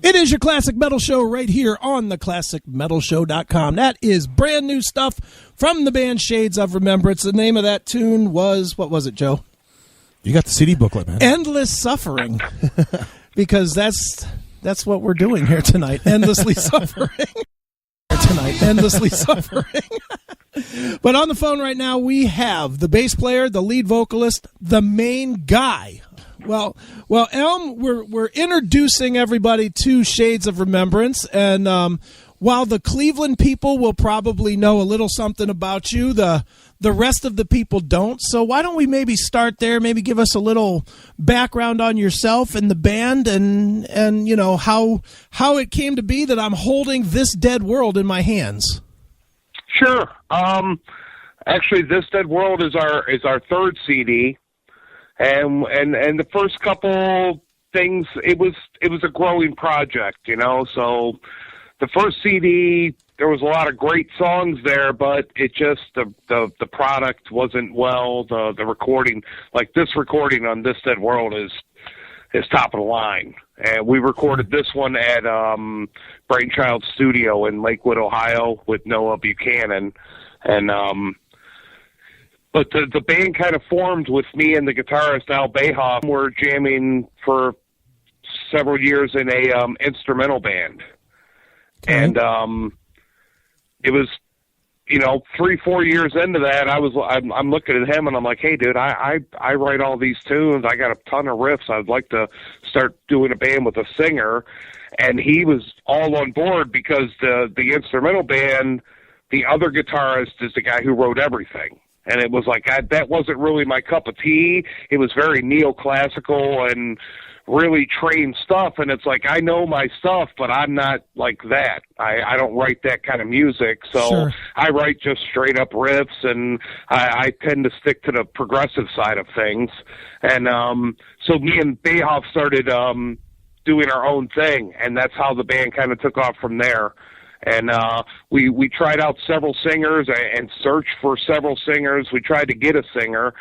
It is your Classic Metal Show right here on theclassicmetalshow.com. That is brand new stuff from the band Shades of Remembrance. The name of that tune was, what was it, Joe? You got the CD booklet, man. Endless Suffering. Because that's what we're doing here tonight. Endlessly suffering. Endlessly suffering. But on the phone right now, we have the bass player, the lead vocalist, the main guy. Well, Elm, we're introducing everybody to Shades of Remembrance, and while the Cleveland people will probably know a little something about you, the rest of the people don't. So why don't we maybe start there? Maybe give us a little background on yourself and the band, and you know how it came to be that I'm holding This Dead World in my hands. Sure. Actually, This Dead World is our third CD. And the first couple things, it was a growing project, you know. So the first CD, there was a lot of great songs there, but it just the product wasn't well. The recording, like this recording on This Dead World, is top of the line. And we recorded this one at Brainchild Studio in Lakewood, Ohio, with Noah Buchanan, and But the band kind of formed with me and the guitarist Al Bayhoff. We're jamming for several years in a instrumental band, and it was, you know, 3-4 years into that. I'm looking at him and I'm like, hey, dude, I write all these tunes. I got a ton of riffs. I'd like to start doing a band with a singer, and he was all on board because the instrumental band, the other guitarist is the guy who wrote everything. And it was like, that wasn't really my cup of tea. It was very neoclassical and really trained stuff. And it's like, I know my stuff, but I'm not like that. I don't write that kind of music. So sure. I write just straight up riffs, and I tend to stick to the progressive side of things. And so me and Bayhoff started doing our own thing, and that's how the band kind of took off from there. And we tried out several singers and searched for several singers. We tried to get a singer,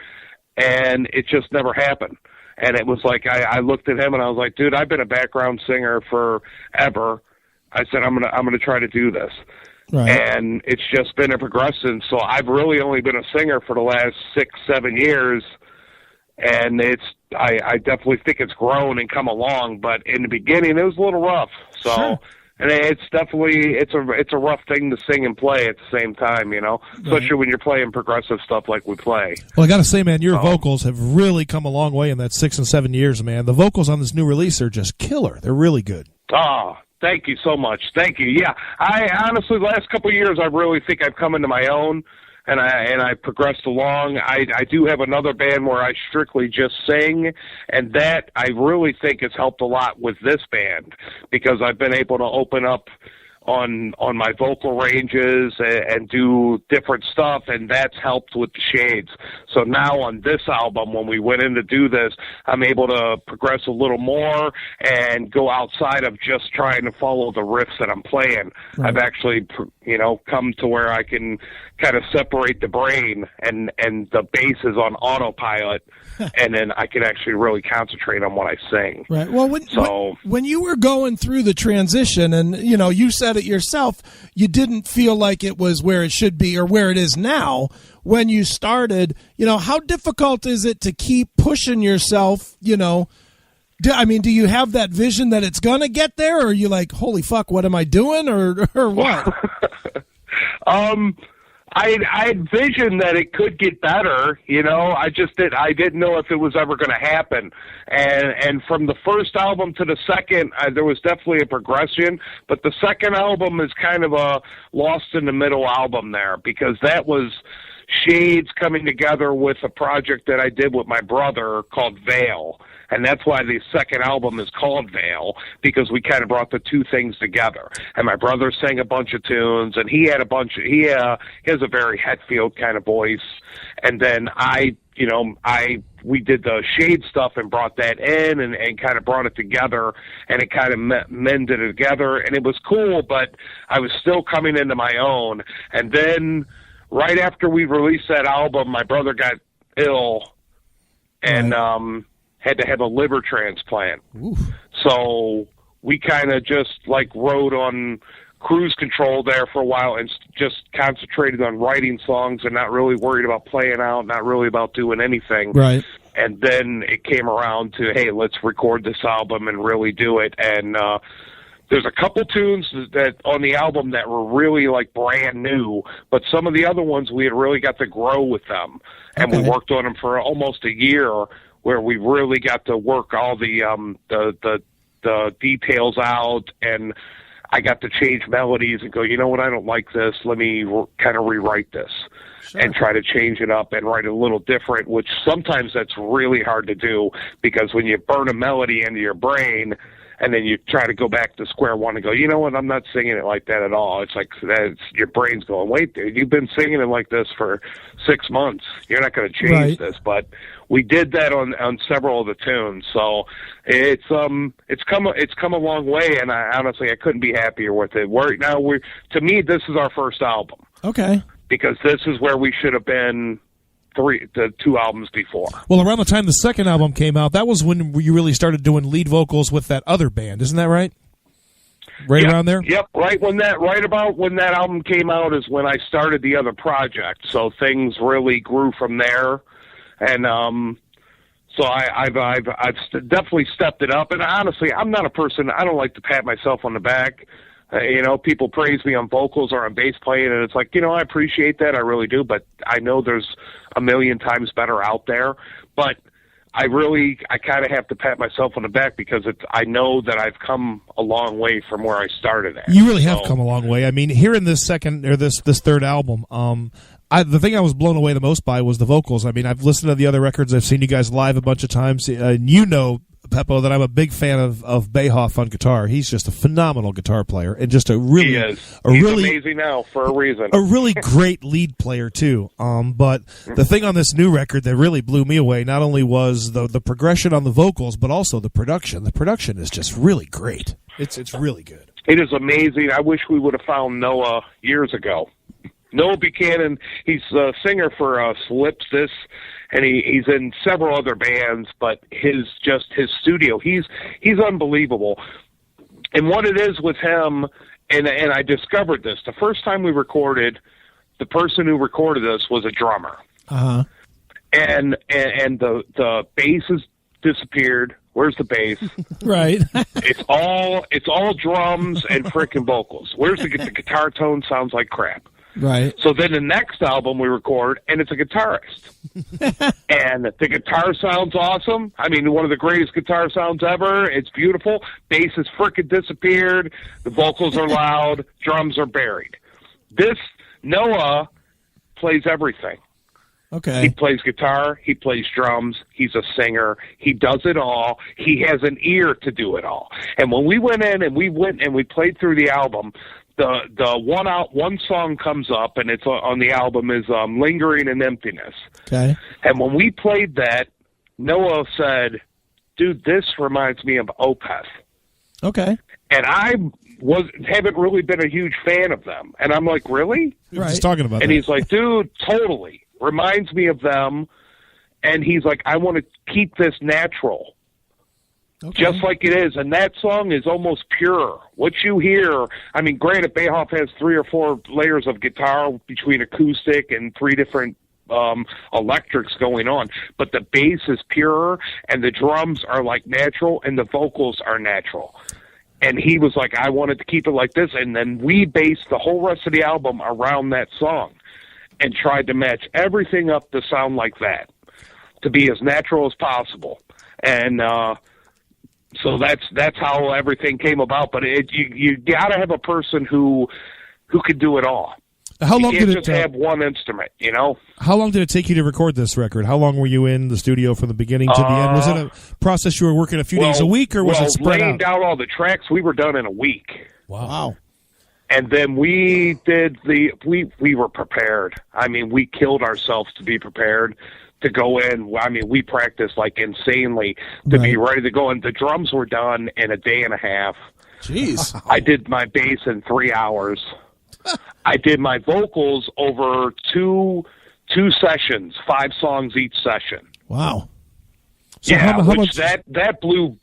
and it just never happened. And it was like I looked at him and I was like, dude, I've been a background singer forever. I said, I'm gonna try to do this. Right. And it's just been a progression. So I've really only been a singer for the last 6-7 years, and I definitely think it's grown and come along. But in the beginning, it was a little rough. So. Sure. And it's definitely, it's a rough thing to sing and play at the same time, you know, especially when you're playing progressive stuff like we play. Well, I got to say, man, your vocals have really come a long way in that 6 and 7 years, man. The vocals on this new release are just killer. They're really good. Oh, thank you so much. Thank you. Yeah, I honestly, the last couple of years, I really think I've come into my own. And I progressed along. I do have another band where I strictly just sing, and that I really think has helped a lot with this band, because I've been able to open up on my vocal ranges and do different stuff, and that's helped with the Shades. So now on this album, when we went in to do this, I'm able to progress a little more and go outside of just trying to follow the riffs that I'm playing. Right. I've actually, you know, come to where I can kind of separate the brain, and the bass is on autopilot, and then I can actually really concentrate on what I sing. Right. Well, when you were going through the transition, and, you know, you said it yourself, you didn't feel like it was where it should be or where it is now. When you started, you know, how difficult is it to keep pushing yourself, you know? Do you have that vision that it's going to get there, or are you like, holy fuck, what am I doing, or what? I envisioned that it could get better, you know. I didn't know if it was ever going to happen. And from the first album to the second, there was definitely a progression. But the second album is kind of a lost in the middle album there, because that was Shades coming together with a project that I did with my brother called Veil. And that's why the second album is called Veil, because we kind of brought the two things together. And my brother sang a bunch of tunes, and he has a very Hetfield kind of voice. And then we did the Shade stuff and brought that in and kind of brought it together, and it kind of mended it together. And it was cool, but I was still coming into my own. And then right after we released that album, my brother got ill and had to have a liver transplant. Oof. So we kind of just like rode on cruise control there for a while and just concentrated on writing songs and not really worried about playing out, not really about doing anything. Right. And then it came around to, hey, let's record this album and really do it. And there's a couple tunes that on the album that were really like brand new, but some of the other ones we had really got to grow with them. And we worked on them for almost a year, where we really got to work all the details out, and I got to change melodies and go, you know what, I don't like this. Let me kind of rewrite this and try to change it up and write it a little different, which sometimes that's really hard to do, because when you burn a melody into your brain and then you try to go back to square one and go, you know what, I'm not singing it like that at all. It's like your brain's going, wait, dude, you've been singing it like this for 6 months. You're not going to change this. But we did that on several of the tunes. So it's come a long way, and I couldn't be happier with it. To me, this is our first album. Okay. Because this is where we should have been the 2 albums before. Well, around the time the second album came out, that was when you really started doing lead vocals with that other band, isn't that right? Around there? Yep, right about when that album came out is when I started the other project. So things really grew from there, and so I've definitely stepped it up. And honestly, I'm not a person. I don't like to pat myself on the back. People praise me on vocals or on bass playing, and it's like, I appreciate that, I really do. But I know there's a million times better out there. But I kind of have to pat myself on the back, because I know that I've come a long way from where I started at. You really have come a long way. I mean, here in this this third album, the thing I was blown away the most by was the vocals. I mean, I've listened to the other records. I've seen you guys live a bunch of times. And Peppo, that I'm a big fan of Bayhoff on guitar. He's just a phenomenal guitar player, and just He's amazing now for a reason. A really great lead player too. But the thing on this new record that really blew me away not only was the progression on the vocals, but also the production. The production is just really great. It's really good. It is amazing. I wish we would have found Noah years ago. Noah Buchanan, he's a singer for Solipsis, and he's in several other bands, but his studio, he's unbelievable. And what it is with him, and I discovered this, the first time we recorded, the person who recorded this was a drummer. Uh-huh. And the bass has disappeared. Where's the bass? Right. It's all drums and frickin' vocals. Where's the guitar tone? Sounds like crap. Right. So then the next album we record, and it's a guitarist. And the guitar sounds awesome. I mean, one of the greatest guitar sounds ever. It's beautiful. Bass has frickin' disappeared. The vocals are loud. Drums are buried. This, Noah plays everything. Okay. He plays guitar. He plays drums. He's a singer. He does it all. He has an ear to do it all. And when we went in and we played through the album, the one song comes up, and it's on the album is "Lingering in Emptiness." Okay. And when we played that, Noah said, "Dude, this reminds me of Opeth." Okay. And I haven't really been a huge fan of them, and I'm like, "Really?" Right. Just talking about. And that. He's like, "Dude, totally reminds me of them." And he's like, "I want to keep this natural." Okay. Just like it is, and that song is almost pure. What you hear, I mean, granted, Bayhoff has 3 or 4 layers of guitar between acoustic and 3 different electrics going on, but the bass is pure, and the drums are like natural, and the vocals are natural. And he was like, I wanted to keep it like this, and then we based the whole rest of the album around that song and tried to match everything up to sound like that, to be as natural as possible. And so that's how everything came about. But you got to have a person who could do it all. How long did it just have one instrument? How long did it take you to record this record? How long were you in the studio from the beginning to the end? Was it a process you were working a few days a week, or was it spread laying out? down all the tracks, we were done in a week. Wow. And then we did we were prepared. I mean, we killed ourselves to be prepared to go in. I mean, we practiced like insanely to be ready to go. And the drums were done in a day and a half. Jeez. I did my bass in 3 hours. I did my vocals over two sessions, 5 songs each session. Wow. So yeah, how much... that blew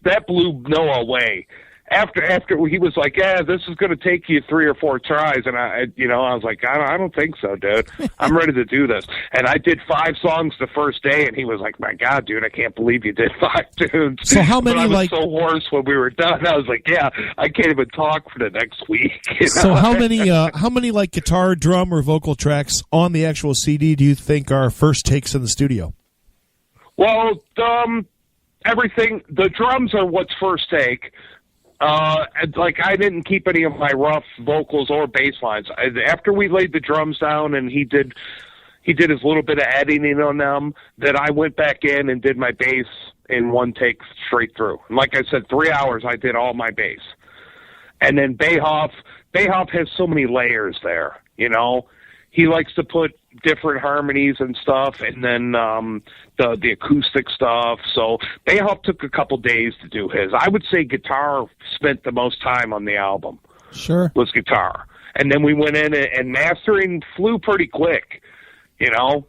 Noah away. after he was like, yeah, this is going to take you 3 or 4 tries, and I was like, I don't think so, dude. I'm ready to do this. And I did 5 songs the first day, and he was like, my God, dude, I can't believe you did 5 tunes. So how many, but I was like, so hoarse when we were done. I was like, yeah, I can't even talk for the next week. You know? So how many like guitar, drum, or vocal tracks on the actual CD do you think are first takes in the studio? Well, everything. The drums are what's first take. Like I didn't keep any of my rough vocals or bass lines. After we laid the drums down and he did his little bit of editing on them, then I went back in and did my bass in one take straight through. And like I said, 3 hours I did all my bass. And then Bayhoff has so many layers there, you know. He likes to put different harmonies and stuff, and then the acoustic stuff. So Bayhoff took a couple days to do his. I would say guitar spent the most time on the album. Sure. Was guitar. And then we went in and mastering flew pretty quick, you know.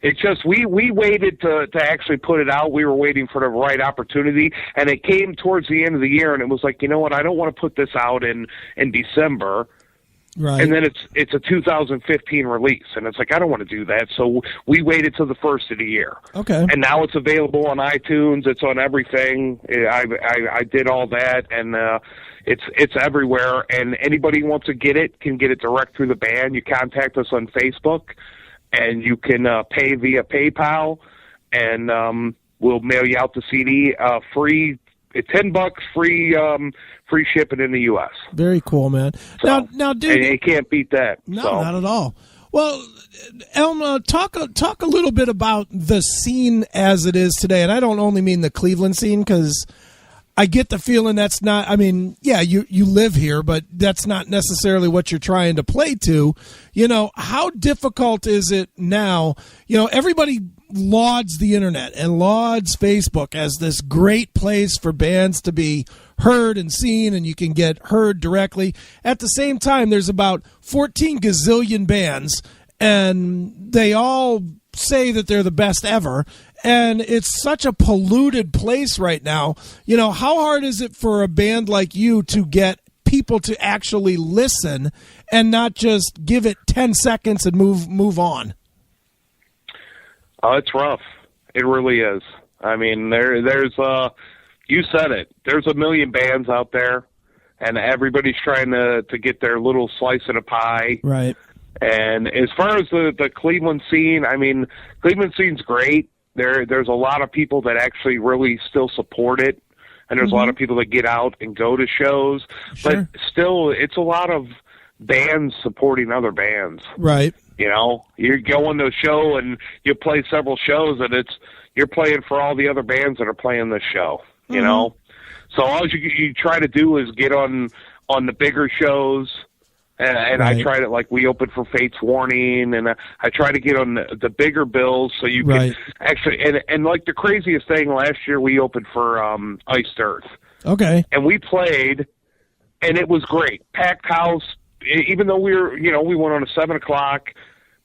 It's just we waited to actually put it out. We were waiting for the right opportunity, and it came towards the end of the year, and it was like, you know what, I don't want to put this out in December. Right. And then it's a 2015 release, and it's like, I don't want to do that. So we waited till the first of the year. Okay. And now it's available on iTunes. It's on everything. I did all that, and it's everywhere. And anybody who wants to get it can get it direct through the band. You contact us on Facebook, and you can pay via PayPal, and we'll mail you out the CD free. $10 free shipping in the U.S. Very cool, man. So, now, dude, and you can't beat that. No, so. not at all. Well, Elm, talk a little bit about the scene as it is today, and I don't only mean the Cleveland scene, because I get the feeling that's not. I mean, yeah, you live here, but that's not necessarily what you're trying to play to. You know, how difficult is it now? You know, everybody lauds the internet and lauds Facebook as this great place for bands to be heard and seen, and you can get heard directly. At the same time, there's about 14 gazillion bands, and they all say that they're the best ever, and it's such a polluted place right now. You know, how hard is it for a band like you to get people to actually listen and not just give it 10 seconds and move on? Oh, it's rough. It really is. I mean, there's you said it. There's a million bands out there, and everybody's trying to get their little slice of the pie. Right. And as far as the Cleveland scene, I mean, Cleveland scene's great. There's a lot of people that actually really still support it, and there's a lot of people that get out and go to shows. Sure. But still, it's a lot of bands supporting other bands. Right. You know, you go on the show and you play several shows, and you're playing for all the other bands that are playing this show. You know, so all you try to do is get on the bigger shows, and right. I tried it. Like we opened for Fate's Warning, and I try to get on the bigger bills so you can actually. And like the craziest thing, last year we opened for Iced Earth. Okay. And we played, and it was great. Packed house. Even though we went on at 7:00,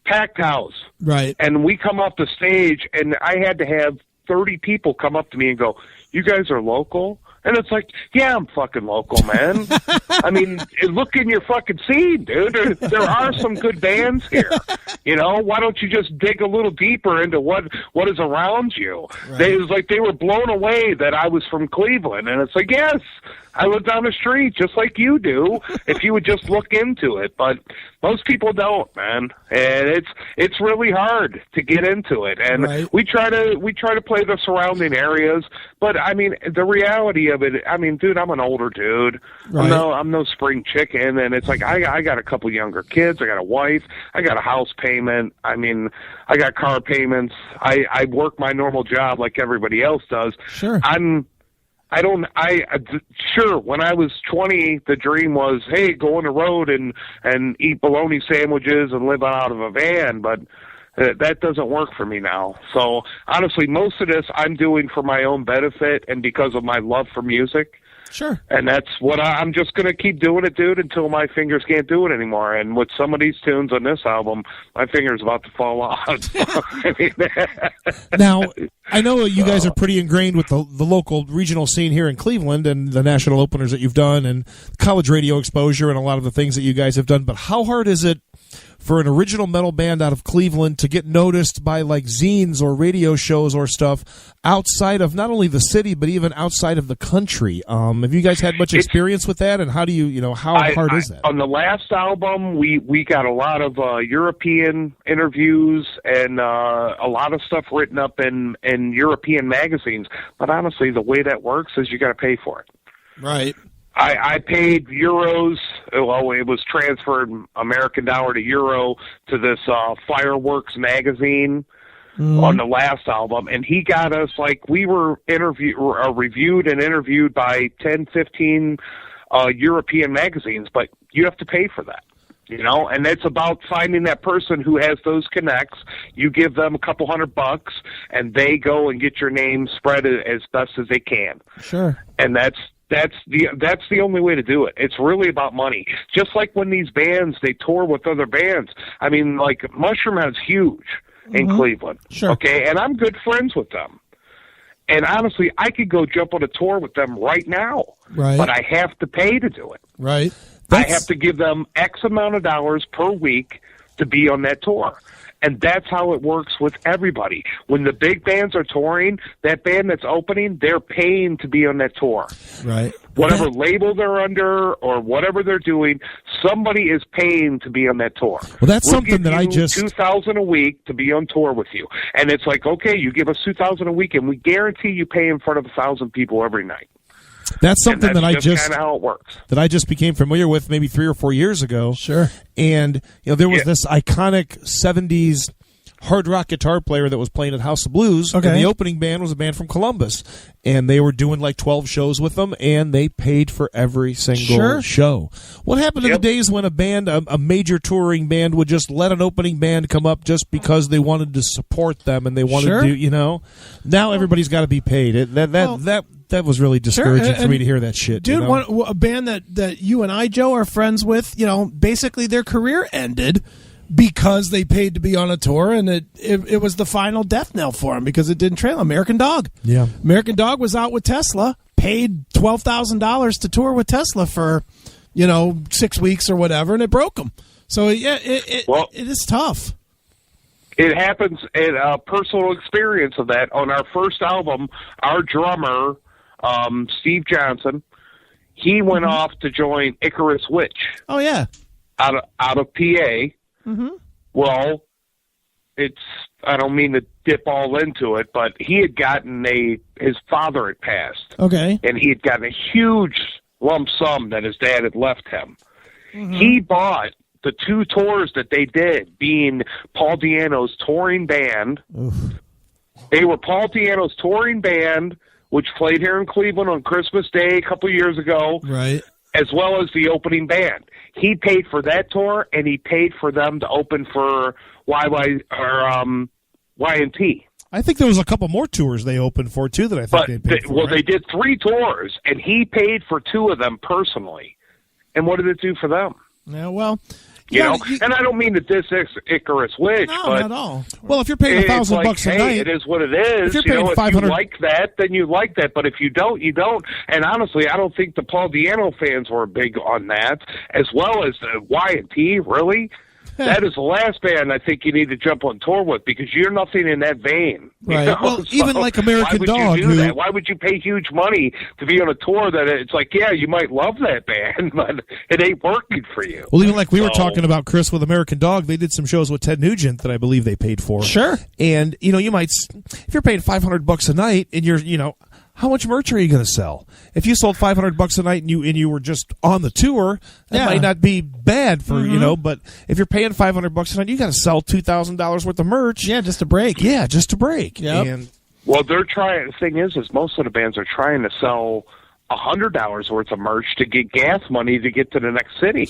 packed house. Right. And we come off the stage, and I had to have 30 people come up to me and go, "You guys are local?" And it's like, yeah, I'm fucking local, man. I mean, look in your fucking scene, dude. There are some good bands here. You know, why don't you just dig a little deeper into what is around you? Right. It was like they were blown away that I was from Cleveland. And it's like, yes, I live down the street just like you do, if you would just look into it. But most people don't, man. And it's really hard to get into it. And right. we try to play the surrounding areas. But, I mean, the reality of it, I mean, dude, I'm an older dude. Right. I'm no spring chicken. And it's like I got a couple younger kids. I got a wife. I got a house payment. I mean, I got car payments. I work my normal job like everybody else does. Sure. Sure, when I was 20, the dream was, hey, go on the road and eat bologna sandwiches and live out of a van, but that doesn't work for me now. So, honestly, most of this I'm doing for my own benefit and because of my love for music. Sure. And that's what I'm just going to keep doing it, dude, until my fingers can't do it anymore. And with some of these tunes on this album, my finger's about to fall off. I mean, now, I know you guys are pretty ingrained with the local regional scene here in Cleveland and the national openers that you've done and college radio exposure and a lot of the things that you guys have done. But how hard is it for an original metal band out of Cleveland to get noticed by like zines or radio shows or stuff outside of not only the city but even outside of the country? Have you guys had much experience with that, and how do how hard is that? On the last album, we got a lot of European interviews and a lot of stuff written up in European magazines. But honestly, the way that works is you got to pay for it. Right. I paid euros. Well, it was transferred American dollar to euro to this Fireworks magazine on the last album, and he got us, like, we were reviewed and interviewed by 10, 15 European magazines, but you have to pay for that. And it's about finding that person who has those connects. You give them a couple $100, and they go and get your name spread as best as they can. Sure. And that's the only way to do it. It's really about money. Just like when these bands, they tour with other bands. I mean, like, Mushroomhead's huge in Cleveland. Sure. Okay, and I'm good friends with them. And honestly, I could go jump on a tour with them right now. Right. But I have to pay to do it. Right. I have to give them X amount of dollars per week to be on that tour. And that's how it works with everybody. When the big bands are touring, that band that's opening, they're paying to be on that tour. Right. Whatever label they're under or whatever they're doing, somebody is paying to be on that tour. Well, that's We'll something give that I you just $2,000 a week to be on tour with you, and it's like, okay, you give us $2,000 a week, and we guarantee you pay in front of 1,000 people every night. That's something and that's that I just kind of how it works. That I just became familiar with maybe 3 or 4 years ago. Sure. And there was this iconic 70s hard rock guitar player that was playing at House of Blues. Okay. And the opening band was a band from Columbus. And they were doing like 12 shows with them, and they paid for every single show. What happened in the days when a band, a major touring band, would just let an opening band come up just because they wanted to support them and they wanted to, Now everybody's got to be paid. That was really discouraging for me to hear that shit. Dude, a band that you and I, Joe, are friends with, basically their career ended because they paid to be on a tour, and it was the final death knell for them because it didn't trail. American Dog. Yeah. American Dog was out with Tesla, paid $12,000 to tour with Tesla for, 6 weeks or whatever, and it broke them. So, yeah, it is tough. It happens in a personal experience of that. On our first album, our drummer, Steve Johnson, he went off to join Icarus Witch. Oh, yeah. Out of PA. Mm-hmm. Well, I don't mean to dip all into it, but he had gotten his father had passed. Okay. And he had gotten a huge lump sum that his dad had left him. Mm-hmm. He bought the 2 tours that they did, being Paul Di'Anno's touring band. Oof. They were Paul Di'Anno's touring band, which played here in Cleveland on Christmas Day a couple years ago. Right. As well as the opening band. He paid for that tour, and he paid for them to open for Y&T. I think there was a couple more tours they opened for, too, that I think they paid for. Well, they did 3 tours, and he paid for 2 of them personally. And what did it do for them? Yeah, well... and I don't mean to diss Icarus Witch, no, but not at all. Well, if you're paying $1,000 a night, it is what it is. If you're paying if $500, you like that, then you like that. But if you don't, you don't. And honestly, I don't think the Paul Di'Anno fans were big on that, as well as the Y&T. Really, that is the last band I think you need to jump on tour with because you're nothing in that vein. Right. Well, even like American Dog. Why would you do that? Why would you pay huge money to be on a tour that it's like, yeah, you might love that band, but it ain't working for you. Well, even like we were talking about, Chris, with American Dog, they did some shows with Ted Nugent that I believe they paid for. Sure. And, you might, if you're paying $500 a night and you're, how much merch are you going to sell? If you sold $500 a night and you were just on the tour, that might not be bad for but if you're paying $500 a night, you got to sell $2,000 worth of merch. Yeah, just to break. Yeah, just to break. Yep. And well, they're trying. The thing is most of the bands are trying to sell $100 worth of merch to get gas money to get to the next city.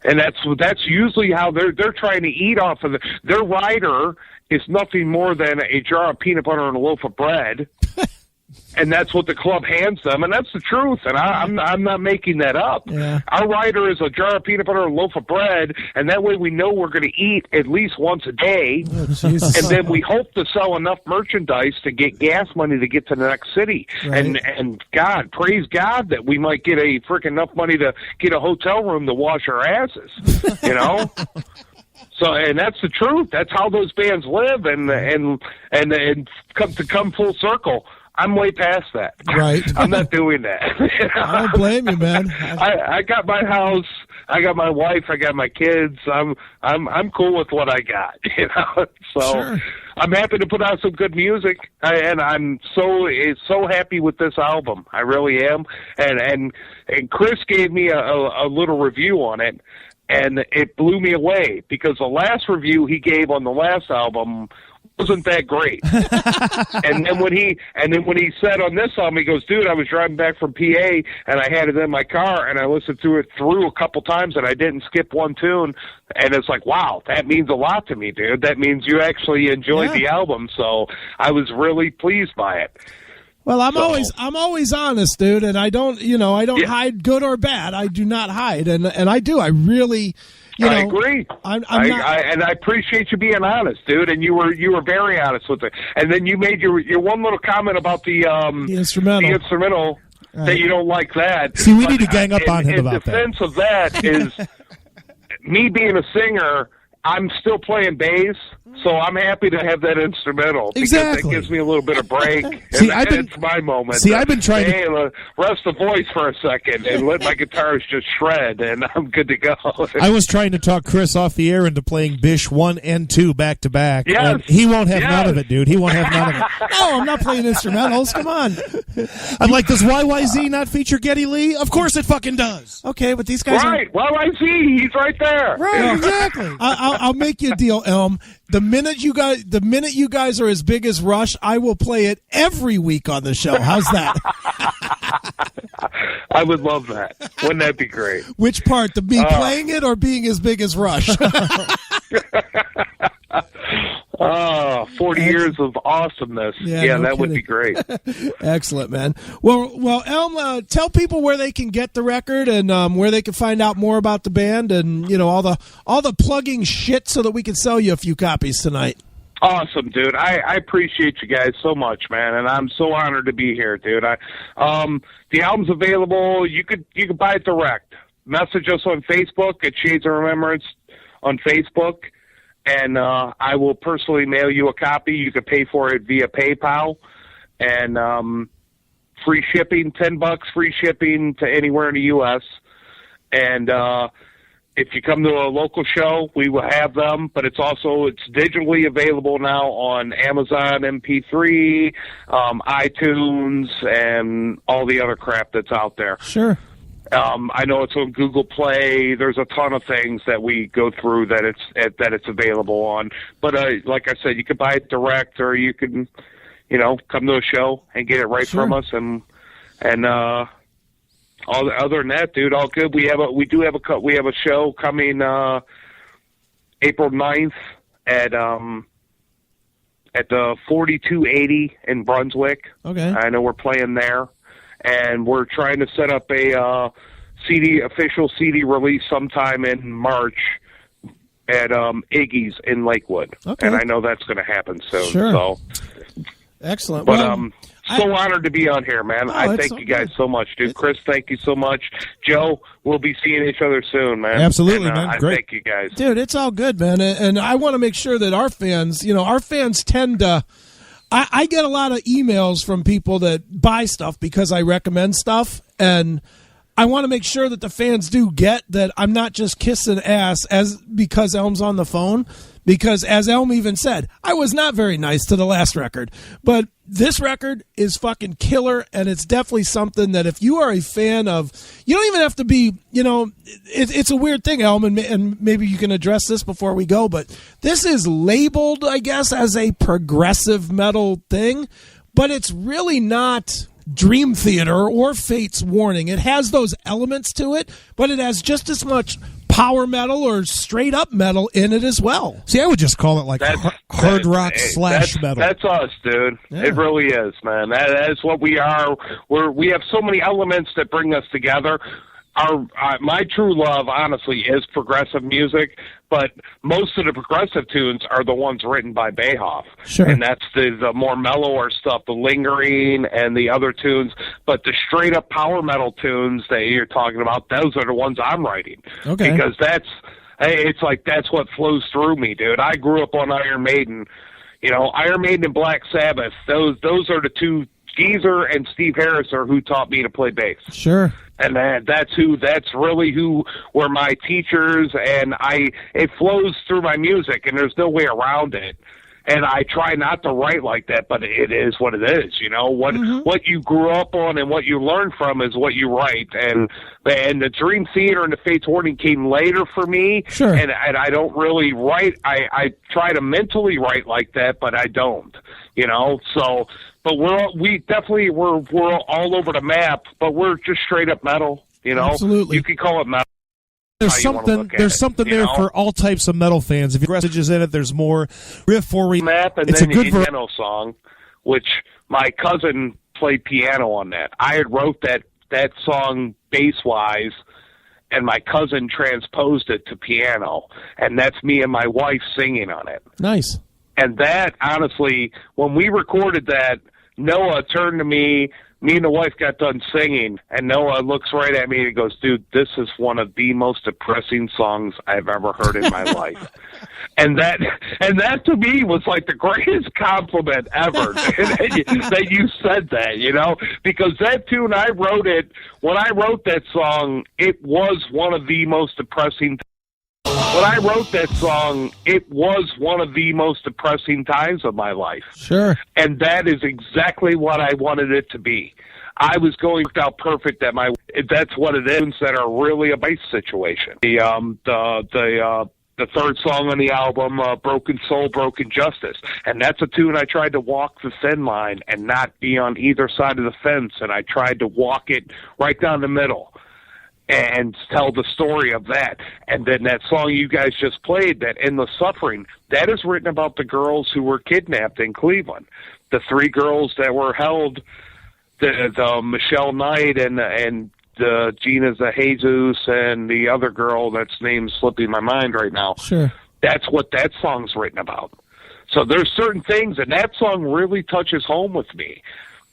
And that's usually how they're trying to eat off of their rider is nothing more than a jar of peanut butter and a loaf of bread. And that's what the club hands them, and that's the truth. And I'm not making that up. Yeah. Our rider is a jar of peanut butter and a loaf of bread, and that way we know we're going to eat at least once a day. Oh, Jesus. And then we hope to sell enough merchandise to get gas money to get to the next city. Right. And God, praise God that we might get a freaking enough money to get a hotel room to wash our asses. You know. So, and that's the truth. That's how those bands live, and come full circle. I'm way past that. Right. I'm not doing that. I don't blame you, man. I got my house. I got my wife. I got my kids. I'm cool with what I got. You know. So Sure. I'm happy to put out some good music, and I'm so happy with this album. I really am. And Chris gave me a little review on it. And it blew me away because the last review he gave on the last album wasn't that great. and then when he said on this album, he goes, "Dude, I was driving back from PA and I had it in my car and I listened to it through a couple times and I didn't skip one tune." And it's like, wow, that means a lot to me, dude. That means you actually enjoyed the album. So I was really pleased by it. Well, I'm always honest, dude, and I don't hide good or bad. I do not hide, and I do. I really, I agree. I'm not, not, and I appreciate you being honest, dude. And you were very honest with it. And then you made your one little comment about the instrumental. The instrumental that you don't like that. See, we need to gang up on him about that. In defense of that is me being a singer. I'm still playing bass, so I'm happy to have that instrumental because Exactly. that gives me a little bit of break. See, it's my moment. See, I've been trying to rest the voice for a second and let my guitars just shred, and I'm good to go. I was trying to talk Chris off the air into playing Bish 1 and 2 back to back. Yes. And he won't have Yes. none of it, dude. He won't have none of it. no, I'm not playing instrumentals. Come on. I'm like, does YYZ not feature Geddy Lee? Of course it fucking does. Okay, but these guys Right. Well, I see. He's right there. Right, exactly. I'll make you a deal, Elm. The minute you guys are as big as Rush, I will play it every week on the show. How's that? I would love that. Wouldn't that be great? Which part? Me playing it or being as big as Rush? 40 years of awesomeness. Yeah, no that would kidding. be great. Excellent, man. Well, Elm, tell people where they can get the record and where they can find out more about the band and all the plugging shit so that we can sell you a few copies tonight. Awesome, dude. I appreciate you guys so much, man, and I'm so honored to be here, dude. The album's available. You could buy it direct. Message us on Facebook at Shades of Remembrance on Facebook. And I will personally mail you a copy. You can pay for it via PayPal. And free shipping, $10 free shipping to anywhere in the U.S. And if you come to a local show, we will have them. But it's digitally available now on Amazon MP3, iTunes, and all the other crap that's out there. Sure. I know it's on Google Play. There's a ton of things that we go through that it's available on. But like I said, you can buy it direct, or you can, come to a show and get it right from us. And other than that, dude, all good. We have a show coming April 9th at the 4280 in Brunswick. Okay. I know we're playing there. And we're trying to set up a official CD release sometime in March at Iggy's in Lakewood. Okay. And I know that's going to happen soon. Sure. So. Excellent. But well, so honored to be on here, man. I thank you guys so much, dude. Chris, thank you so much. Joe, we'll be seeing each other soon, man. Absolutely, and, man. I Great. thank you guys. Dude, it's all good, man. And I want to make sure that our fans tend to... I get a lot of emails from people that buy stuff because I recommend stuff, and I want to make sure that the fans do get that I'm not just kissing ass because Elm's on the phone, because as Elm even said, I was not very nice to the last record, but this record is fucking killer, and it's definitely something that if you are a fan of, you don't even have to be, it's a weird thing, Elm, and maybe you can address this before we go, but this is labeled, I guess, as a progressive metal thing, but it's really not Dream Theater or Fate's Warning. It has those elements to it, but it has just as much power metal or straight up metal in it as well. See, I would just call it like hard rock / metal. That's us, dude. Yeah. It really is, man. That is what we are. We have so many elements that bring us together. My true love, honestly, is progressive music, but most of the progressive tunes are the ones written by Bayhoff. Sure. And that's the more mellower stuff, the lingering and the other tunes. But the straight up power metal tunes that you're talking about, those are the ones I'm writing. Okay. Because it's like that's what flows through me, dude. I grew up on Iron Maiden. Iron Maiden and Black Sabbath, those are the two. Geezer and Steve Harris are who taught me to play bass. Sure. And that's really who were my teachers, and it flows through my music, and there's no way around it. And I try not to write like that, but it is what it is, What you grew up on and what you learn from is what you write. And the Dream Theater and the Fates Warning came later for me. Sure. And I don't really write. I try to mentally write like that, but I don't, So, but we're all over the map, but we're just straight up metal, Absolutely. You could call it metal. There's something there for all types of metal fans. If your messages in it, there's more riff for map, and it's then a good piano song, which my cousin played piano on that. I had wrote that song bass wise, and my cousin transposed it to piano, and that's me and my wife singing on it. Nice. And that, honestly, when we recorded that, Noah turned to me. Me and the wife got done singing, and Noah looks right at me and goes, "Dude, this is one of the most depressing songs I've ever heard in my life." And that to me was like the greatest compliment ever that you said that, because that tune, I wrote it, when I wrote that song, it was one of the most depressing When I wrote that song, it was one of the most depressing times of my life. Sure. And that is exactly what I wanted it to be. I was going out perfect that's what it is, that are really a bass situation. The third song on the album, Broken Soul, Broken Justice. And that's a tune I tried to walk the thin line and not be on either side of the fence, and I tried to walk it right down the middle and tell the story of that. And then that song you guys just played, that Endless Suffering, that is written about the girls who were kidnapped in Cleveland. The three girls that were held, the Michelle Knight and the Gina Jesus and the other girl that's name's slipping my mind right now. Sure. That's what that song's written about. So there's certain things, and that song really touches home with me,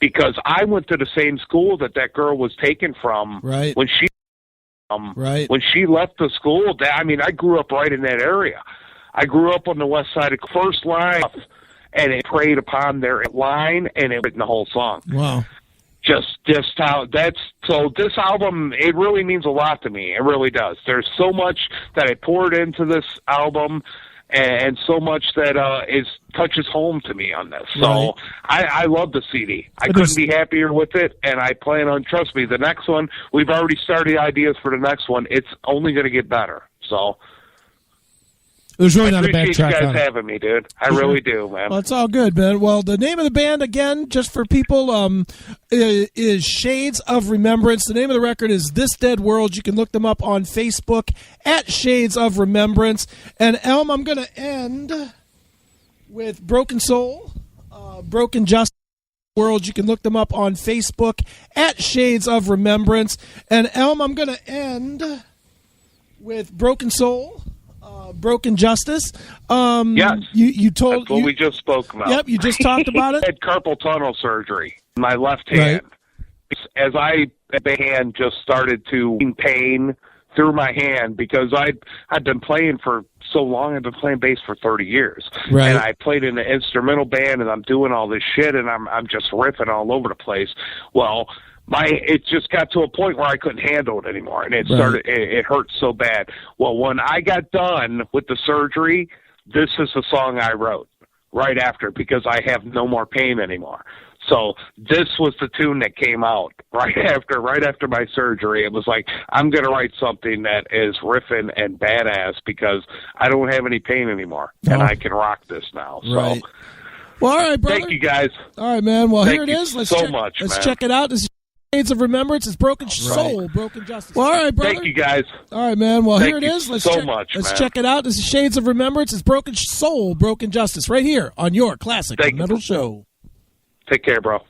because I went to the same school that girl was taken from. Right. When she left the school. I grew up right in that area. I grew up on the west side of First Line, and it preyed upon their line, and it written the whole song. Wow. Just how this album, it really means a lot to me. It really does. There's so much that I poured into this album, and so much that touches home to me on this. So I love the CD. I couldn't be happier with it, and I plan on, trust me, the next one, we've already started ideas for the next one. It's only going to get better. So there's really not a bad track. I appreciate you on guys it. having me, dude. I really do, man. Well, it's all good, man. Well, the name of the band, again, just for people, is Shades of Remembrance. The name of the record is This Dead World. You can look them up on Facebook at Shades of Remembrance. And, Elm, I'm going to end with Broken Soul, Broken Justice World. You can look them up on Facebook at Shades of Remembrance. And, Elm, I'm going to end with Broken Soul, Broken Justice. Yes. You told that's what we just spoke about. Yep, you just talked about it. I had carpal tunnel surgery in my left hand. As my hand just started to pain through my hand, because I'd been playing for so long. I've been playing bass for 30 years. Right. And I played in an instrumental band, and I'm doing all this shit, and I'm just riffing all over the place. Well, it just got to a point where I couldn't handle it anymore, and it hurt so bad. Well, when I got done with the surgery, this is the song I wrote right after, because I have no more pain anymore. So this was the tune that came out right after my surgery. It was like, I'm going to write something that is riffing and badass, because I don't have any pain anymore, and I can rock this now. Right. So, well, all right, brother. Thank you, guys. All right, man. Well, Thank here it you is. Let's so much, Let's man. check it out. This is Shades of Remembrance. It's Broken Soul, Broken Justice. Well, all right, brother. Thank you, guys. All right, man. Well, Thank here it you is. Let's so check, much, Let's man. check it out. This is Shades of Remembrance. It's Broken Soul, Broken Justice, right here on your classic Thank you. metal show. Take care, bro.